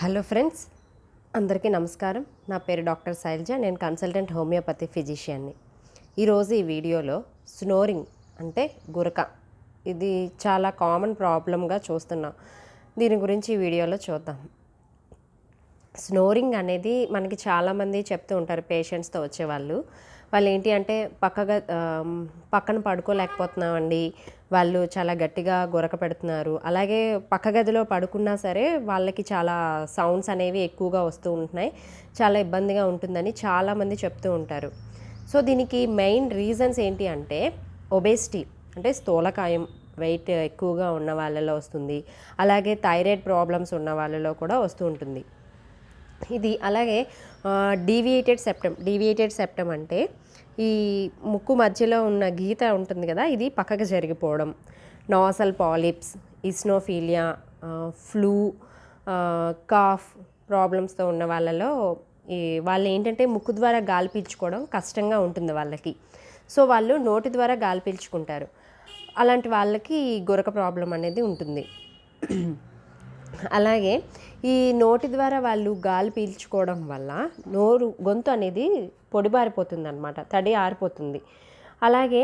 Hello friends, అందరికీ నమస్కారం. నా పేరు డాక్టర్ శైలజ. నేను కన్సల్టెంట్ హోమియోపతి ఫిజిషియన్ని. ఈరోజు ఈ వీడియోలో స్నోరింగ్ అంటే గురక, ఇది చాలా కామన్ ప్రాబ్లంగా చూస్తున్నాం. దీని గురించి ఈ వీడియోలో చూద్దాం. స్నోరింగ్ అనేది మనకి చాలామంది చెప్తూ ఉంటారు పేషెంట్స్తో వచ్చేవాళ్ళు. వాళ్ళు ఏంటి అంటే పక్కన పడుకోలేకపోతున్నామండి, వాళ్ళు చాలా గట్టిగా గురక పెడుతున్నారు, అలాగే పక్క గదిలో పడుకున్నా సరే వాళ్ళకి చాలా సౌండ్స్ అనేవి ఎక్కువగా వస్తూ ఉంటున్నాయి, చాలా ఇబ్బందిగా ఉంటుందని చాలామంది చెప్తూ ఉంటారు. సో దీనికి మెయిన్ రీజన్స్ ఏంటి అంటే ఒబేసిటీ, అంటే స్థూలకాయం, వెయిట్ ఎక్కువగా ఉన్న వాళ్ళలో వస్తుంది, అలాగే థైరాయిడ్ ప్రాబ్లమ్స్ ఉన్న వాళ్ళలో కూడా వస్తూ ఉంటుంది ఇది. అలాగే డీవియేటెడ్ సెప్టమ్ అంటే ఈ ముక్కు మధ్యలో ఉన్న గీత ఉంటుంది కదా, ఇది పక్కకి జరిగిపోవడం, నాసల్ పాలిప్స్, ఇస్నోఫీలియా, ఫ్లూ, కాఫ్ ప్రాబ్లమ్స్తో ఉన్న వాళ్ళలో వాళ్ళు ఏంటంటే ముక్కు ద్వారా గాలి పీల్చుకోవడం కష్టంగా ఉంటుంది వాళ్ళకి. సో వాళ్ళు నోటి ద్వారా గాలి పీల్చుకుంటారు. అలాంటి వాళ్ళకి గురక ప్రాబ్లం అనేది ఉంటుంది. అలాగే ఈ నోటి ద్వారా వాళ్ళు గాలి పీల్చుకోవడం వల్ల గొంతు అనేది పొడిబారిపోతుంది అన్నమాట, తడి ఆరిపోతుంది. అలాగే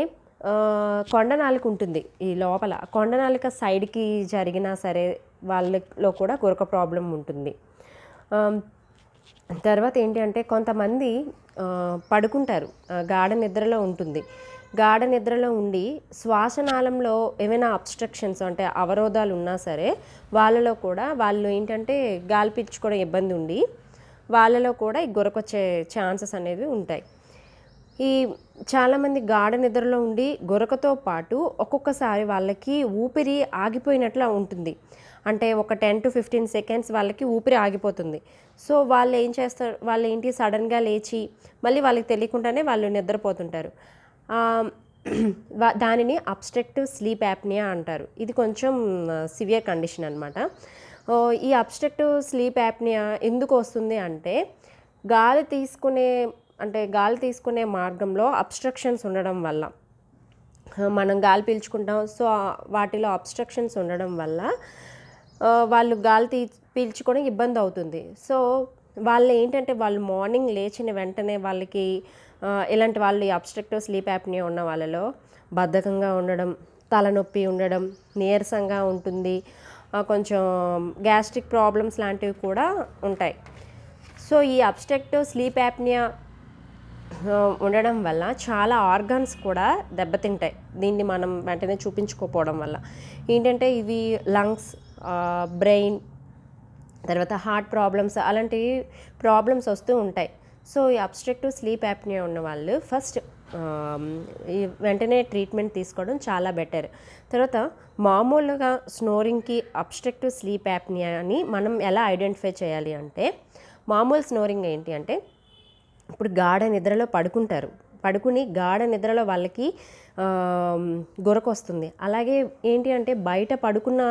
కొండనాలుక ఉంటుంది ఈ లోపల, కొండనాలుక సైడ్కి జరిగినా సరే వాళ్ళలో కూడా గురక ప్రాబ్లం ఉంటుంది. తర్వాత ఏంటి అంటే కొంతమంది పడుకుంటారు, గాఢ నిద్రలో ఉంటుంది, గాఢ నిద్రలో ఉండి శ్వాసనాళంలో ఏమైనా అబ్స్ట్రక్షన్స్ అంటే అవరోధాలు ఉన్నా సరే వాళ్ళలో కూడా వాళ్ళు ఏంటంటే గాలి పీల్చుకోవడం ఇబ్బంది ఉండి వాళ్ళలో కూడా ఈ గురకొచ్చే ఛాన్సెస్ అనేవి ఉంటాయి. ఈ చాలామంది గాఢ నిద్రలో ఉండి గురకతో పాటు ఒక్కొక్కసారి వాళ్ళకి ఊపిరి ఆగిపోయినట్లు ఉంటుంది, అంటే ఒక 10 to 15 seconds వాళ్ళకి ఊపిరి ఆగిపోతుంది. సో వాళ్ళు ఏం చేస్తారు, వాళ్ళు ఏంటి సడన్గా లేచి మళ్ళీ వాళ్ళకి తెలియకుండానే వాళ్ళు నిద్రపోతుంటారు. దానిని అబ్స్ట్రక్టివ్ స్లీప్ యాప్నియా అంటారు. ఇది కొంచెం సివియర్ కండిషన్ అనమాట. ఈ అబ్స్ట్రక్టివ్ స్లీప్ యాప్నియా ఎందుకు వస్తుంది అంటే గాలి తీసుకునే మార్గంలో అబ్స్ట్రక్షన్స్ ఉండడం వల్ల, మనం గాలి పీల్చుకుంటాం, సో వాటిలో అబ్స్ట్రక్షన్స్ ఉండడం వల్ల వాళ్ళు పీల్చుకోవడం ఇబ్బంది అవుతుంది. సో వాళ్ళు ఏంటంటే వాళ్ళు మార్నింగ్ లేచిన వెంటనే వాళ్ళకి ఇలాంటి వాళ్ళు ఈ అబ్స్ట్రక్టివ్ స్లీప్ యాప్నియా ఉన్న వాళ్ళలో బద్ధకంగా ఉండడం, తలనొప్పి ఉండడం, నీరసంగా ఉంటుంది, కొంచెం గ్యాస్ట్రిక్ ప్రాబ్లమ్స్ లాంటివి కూడా ఉంటాయి. సో ఈ అబ్స్ట్రక్టివ్ స్లీప్ యాప్నియా ఉండడం వల్ల చాలా ఆర్గాన్స్ కూడా దెబ్బతింటాయి, దీన్ని మనం వెంటనే చూపించుకోకపోవడం వల్ల. ఏంటంటే ఇవి లంగ్స్, బ్రెయిన్, తర్వాత హార్ట్ ప్రాబ్లమ్స్, అలాంటి ప్రాబ్లమ్స్ వస్తూ ఉంటాయి. సో ఈ అబ్స్ట్రక్టివ్ స్లీప్ యాప్నియా ఉన్న వాళ్ళు ఫస్ట్ వెంటనే ట్రీట్మెంట్ తీసుకోవడం చాలా బెటర్. తర్వాత మామూలుగా స్నోరింగ్కి అబ్స్ట్రక్టివ్ స్లీప్ యాప్నియాని మనం ఎలా ఐడెంటిఫై చేయాలి అంటే, మామూలు స్నోరింగ్ ఏంటి అంటే ఇప్పుడు గాఢ నిద్రలో పడుకుని గాఢ నిద్రలో వాళ్ళకి గురక వస్తుంది. అలాగే ఏంటి అంటే బయట పడుకున్నా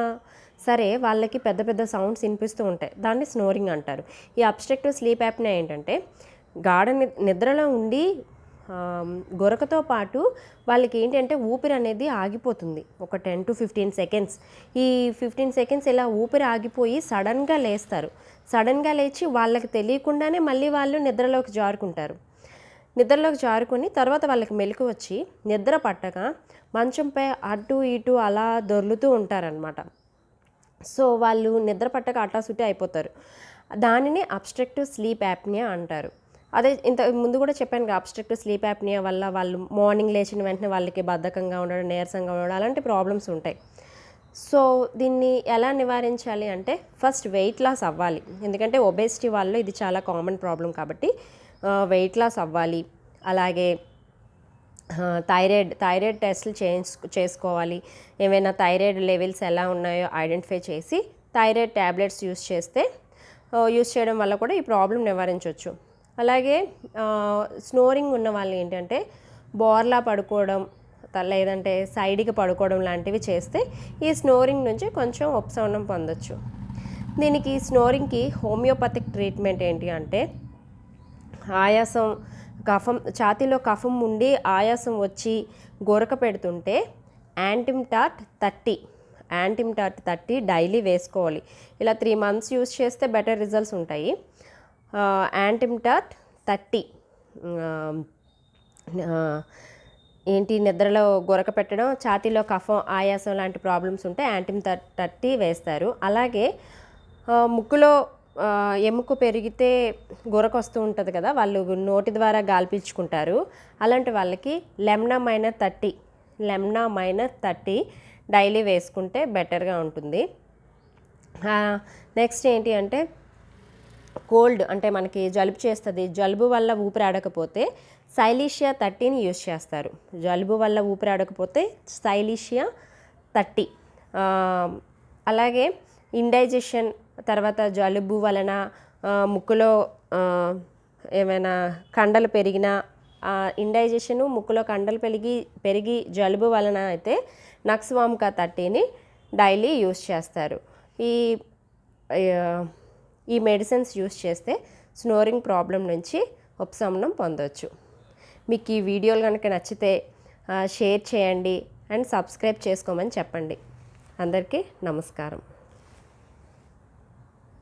సరే వాళ్ళకి పెద్ద పెద్ద సౌండ్స్ వినిపిస్తూ ఉంటాయి, దాన్ని స్నోరింగ్ అంటారు. ఈ అబ్స్ట్రక్టివ్ స్లీప్ యాప్నియా ఏంటంటే గాఢ నిద్రలో ఉండి గురకతో పాటు వాళ్ళకి ఏంటంటే ఊపిరి అనేది ఆగిపోతుంది ఒక 10 to 15 seconds. ఈ 15 seconds ఇలా ఊపిరి ఆగిపోయి సడన్గా లేస్తారు. సడన్గా లేచి వాళ్ళకి తెలియకుండానే మళ్ళీ వాళ్ళు నిద్రలోకి జారుకొని తర్వాత వాళ్ళకి మెలకు వచ్చి నిద్ర పట్టక మంచంపై అటు ఇటు అలా దొర్లుతూ ఉంటారనమాట. సో వాళ్ళు నిద్ర పట్టక అటాసుటి అయిపోతారు. దానిని అబ్స్ట్రక్టివ్ స్లీప్ యాప్నియా అంటారు. అదే ఇంత ముందు కూడా చెప్పాను కదా, అబ్స్ట్రక్టివ్ స్లీప్ యాప్నియా వల్ల వాళ్ళు మార్నింగ్ లేచిన వెంటనే వాళ్ళకి బద్ధకంగా ఉండడం, నీరసంగా ఉండడం, అలాంటి ప్రాబ్లమ్స్ ఉంటాయి. సో దీన్ని ఎలా నివారించాలి అంటే ఫస్ట్ వెయిట్ లాస్ అవ్వాలి, ఎందుకంటే ఒబేసిటీ వాళ్ళు ఇది చాలా కామన్ ప్రాబ్లం కాబట్టి వెయిట్ లాస్ అవ్వాలి. అలాగే థైరాయిడ్ టెస్టులు చేసుకోవాలి. ఏమైనా థైరాయిడ్ లెవెల్స్ ఎలా ఉన్నాయో ఐడెంటిఫై చేసి థైరాయిడ్ ట్యాబ్లెట్స్ యూస్ చేయడం వల్ల కూడా ఈ ప్రాబ్లం నివారించవచ్చు. అలాగే స్నోరింగ్ ఉన్న వాళ్ళు ఏంటంటే బోర్లా పడుకోవడం లేదంటే సైడ్కి పడుకోవడం లాంటివి చేస్తే ఈ స్నోరింగ్ నుంచి కొంచెం ఉపశమనం పొందొచ్చు. దీనికి స్నోరింగ్కి హోమియోపతిక్ ట్రీట్మెంట్ ఏంటి అంటే ఆయాసం, ఛాతీలో కఫం ఉండి ఆయాసం వచ్చి గురక పెడుతుంటే యాంటిమ్టాట్ 30 యాంటిమ్టాట్ 30 డైలీ వేసుకోవాలి. ఇలా 3 మంత్స్ యూస్ చేస్తే బెటర్ రిజల్ట్స్ ఉంటాయి. యాంటిమ్టాట్ 30 ఏంటి నిద్రలో గురక పెట్టడం, ఛాతీలో కఫం, ఆయాసం లాంటి ప్రాబ్లమ్స్ ఉంటే యాంటిమ్టాట్ 30 వేస్తారు. అలాగే ముక్కులో ఎముక పెరిగితే గురక వస్తూ ఉంటుంది కదా, వాళ్ళు నోటి ద్వారా గాలి పీల్చుకుంటారు. అలాంటి వాళ్ళకి లెమ్నా-30 డైలీ వేసుకుంటే బెటర్గా ఉంటుంది. నెక్స్ట్ ఏంటి అంటే కోల్డ్ అంటే మనకి జలుబు చేస్తుంది, జలుబు వల్ల ఊపిరాడకపోతే సైలీషియా 30ని యూస్ చేస్తారు. జలుబు వల్ల ఊపిరాడకపోతే సైలీషియా 30. అలాగే ఇండైజెషన్ తర్వాత జలుబు వలన ముక్కులో ఏమైనా కండలు పెరిగినా, ఇండైజెషను ముక్కులో కండలు పెరిగి జలుబు వలన అయితే నక్స్వామికా 30ని డైలీ యూస్ చేస్తారు. ఈ మెడిసిన్స్ యూస్ చేస్తే స్నోరింగ్ ప్రాబ్లం నుంచి ఉపశమనం పొందవచ్చు. మీకు ఈ వీడియోలు కనుక నచ్చితే షేర్ చేయండి అండ్ సబ్స్క్రైబ్ చేసుకోమని చెప్పండి. అందరికీ నమస్కారం.